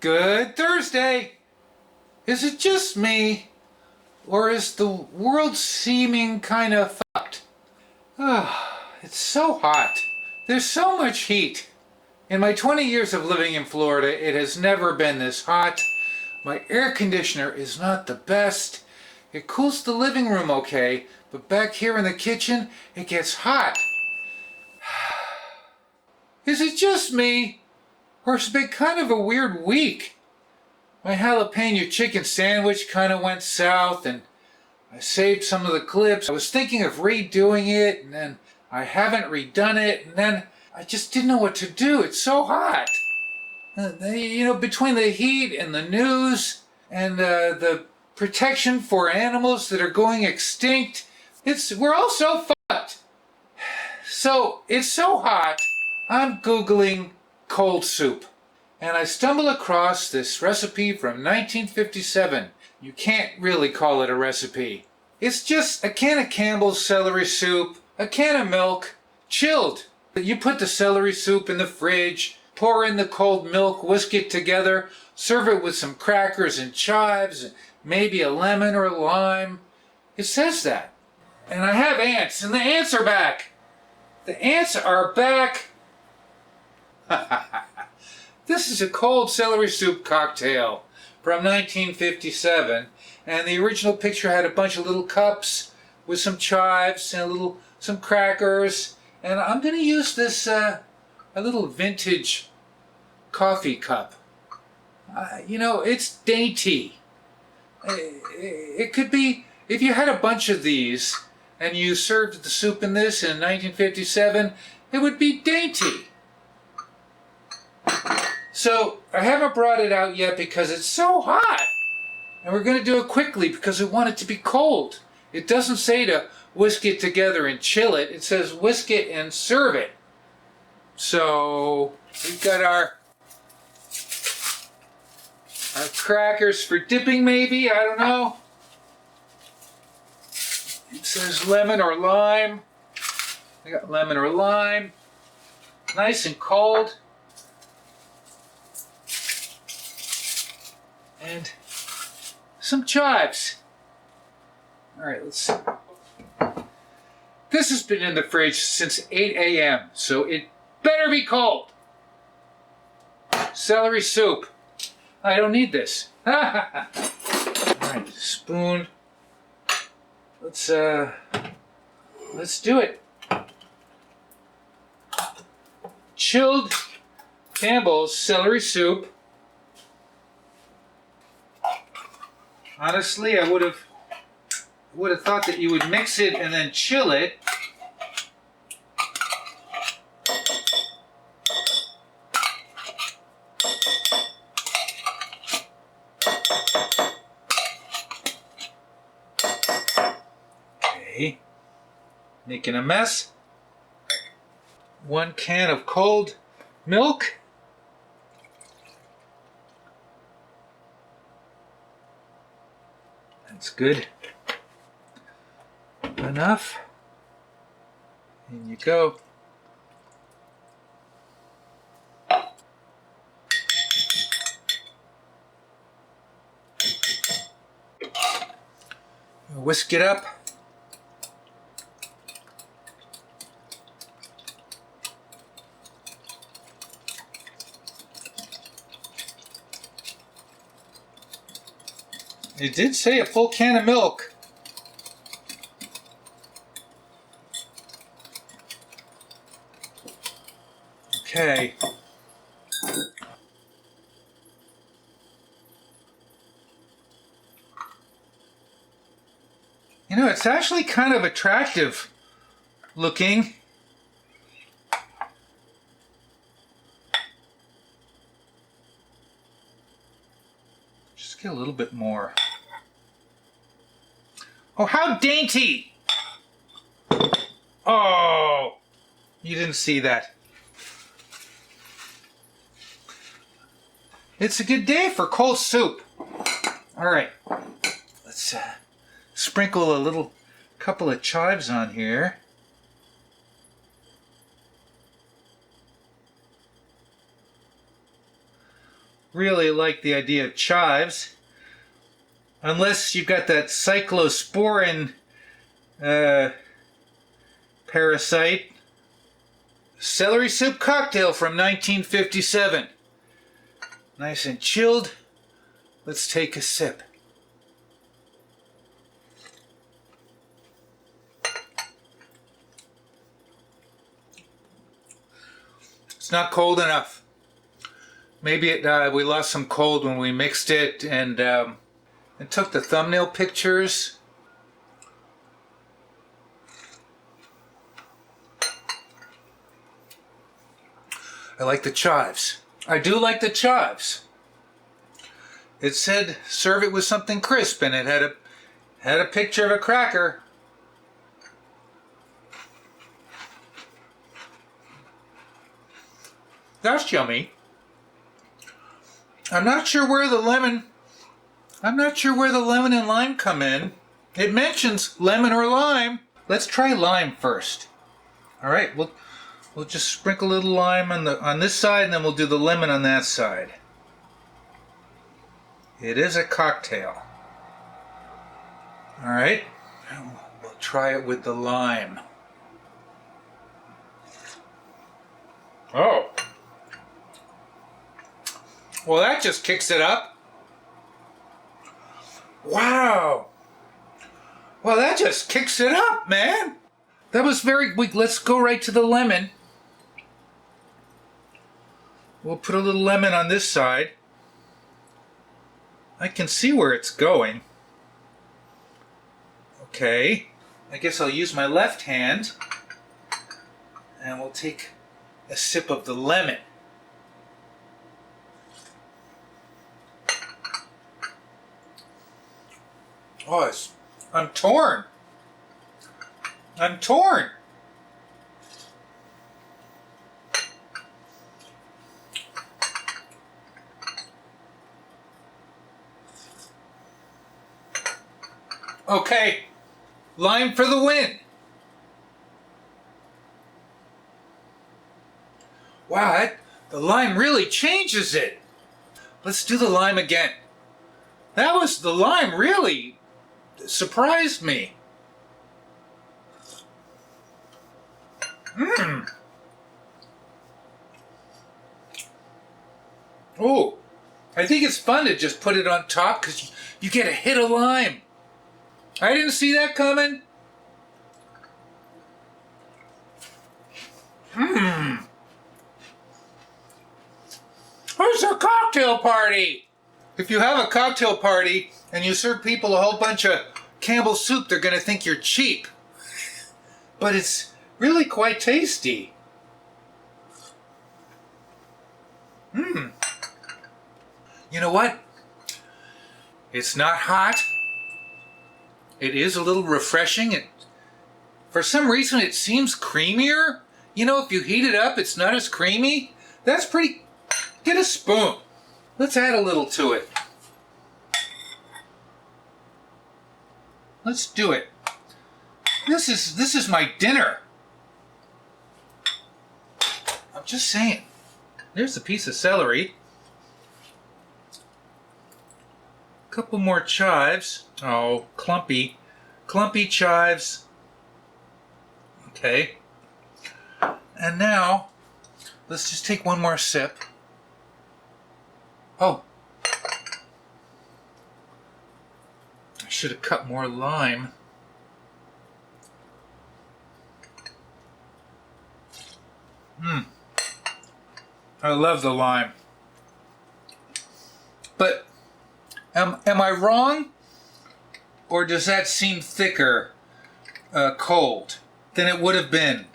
Good Thursday! Is it just me, or is the world seeming kind of fucked? It's so hot. There's so much heat. In my 20 years of living in Florida, it has never been this hot. My air conditioner is not the best. It cools the living room okay, but back here in the kitchen, it gets hot. Is it just me? Or it's been kind of a weird week. My jalapeno chicken sandwich kind of went south, and I saved some of the clips. I was thinking of redoing it, and then I haven't redone it, and then I just didn't know what to do. It's so hot. Between the heat and the news and the protection for animals that are going extinct, we're all so fucked. So it's so hot, I'm Googling cold soup. And I stumble across this recipe from 1957. You can't really call it a recipe. It's just a can of Campbell's celery soup, a can of milk, chilled. You put the celery soup in the fridge, pour in the cold milk, whisk it together, serve it with some crackers and chives, maybe a lemon or a lime. It says that. And I have ants, and the ants are back. The ants are back. This is a cold celery soup cocktail from 1957, and the original picture had a bunch of little cups with some chives and some crackers, and I'm going to use this a little vintage coffee cup. It's dainty. It could be, if you had a bunch of these and you served the soup in this in 1957, it would be dainty. So I haven't brought it out yet because it's so hot. And we're going to do it quickly because we want it to be cold. It doesn't say to whisk it together and chill it. It says whisk it and serve it. So we've got our crackers for dipping maybe. I don't know. It says lemon or lime. I got lemon or lime. Nice and cold. And some chives. All right, let's see. This has been in the fridge since 8 a.m., so it better be cold. Celery soup. I don't need this. All right, spoon. Let's do it. Chilled Campbell's celery soup. Honestly, I would have thought that you would mix it and then chill it. Okay, making a mess. 1 can of cold milk. That's good. Enough. In you go. Whisk it up. It did say a full can of milk. Okay. It's actually kind of attractive looking. Just get a little bit more. Oh, how dainty! Oh, you didn't see that. It's a good day for cold soup. All right, let's sprinkle a couple of chives on here. really like the idea of chives. Unless you've got that cyclosporin parasite. Celery soup cocktail from 1957. Nice and chilled. Let's take a sip. It's not cold enough. Maybe we lost some cold when we mixed it and took the thumbnail pictures. I like the chives. I do like the chives. It said serve it with something crisp, and it had a picture of a cracker. That's yummy. I'm not sure where the lemon and lime come in. It mentions lemon or lime. Let's try lime first. All right, we'll just sprinkle a little lime on this side, and then we'll do the lemon on that side. It is a cocktail. All right, we'll try it with the lime. Oh. Well, that just kicks it up. Wow. Well, that just kicks it up, man. That was very... Let's go right to the lemon. We'll put a little lemon on this side. I can see where it's going. Okay. I guess I'll use my left hand. And we'll take a sip of the lemon. Oh, I'm torn. I'm torn. Okay, lime for the win. Wow, the lime really changes it. Let's do the lime again. The lime really surprised me. Oh, I think it's fun to just put it on top because you get a hit of lime. I didn't see that coming. It's a cocktail party. If you have a cocktail party and you serve people a whole bunch of Campbell soup, they're going to think you're cheap. But it's really quite tasty. You know what? It's not hot. It is a little refreshing. For some reason, it seems creamier. You know, if you heat it up, it's not as creamy. That's pretty... Get a spoon. Let's add a little to it. Let's do it. This is my dinner. I'm just saying. There's a piece of celery. A couple more chives. Oh, clumpy chives. Okay. And now, let's just take one more sip. Oh. I should have cut more lime. I love the lime. But am I wrong? Or does that seem thicker cold than it would have been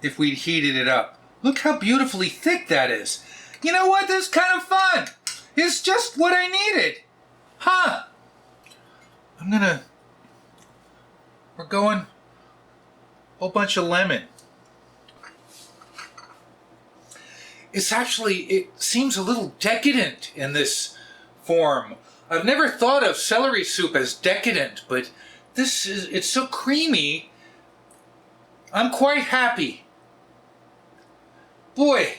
if we'd heated it up? Look how beautifully thick that is. You know what? This is kind of fun. It's just what I needed. Huh. We're going a whole bunch of lemon. It seems a little decadent in this form. I've never thought of celery soup as decadent, but it's so creamy. I'm quite happy. Boy.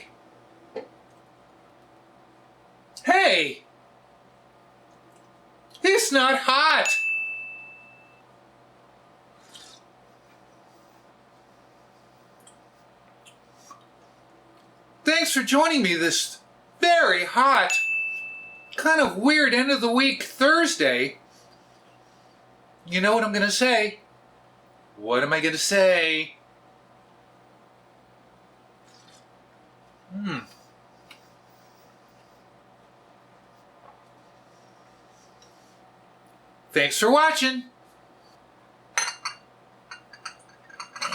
Hey! Hey! It's not hot! Thanks for joining me this very hot, kind of weird end of the week Thursday. You know what I'm going to say? What am I going to say? Thanks for watching.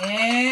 And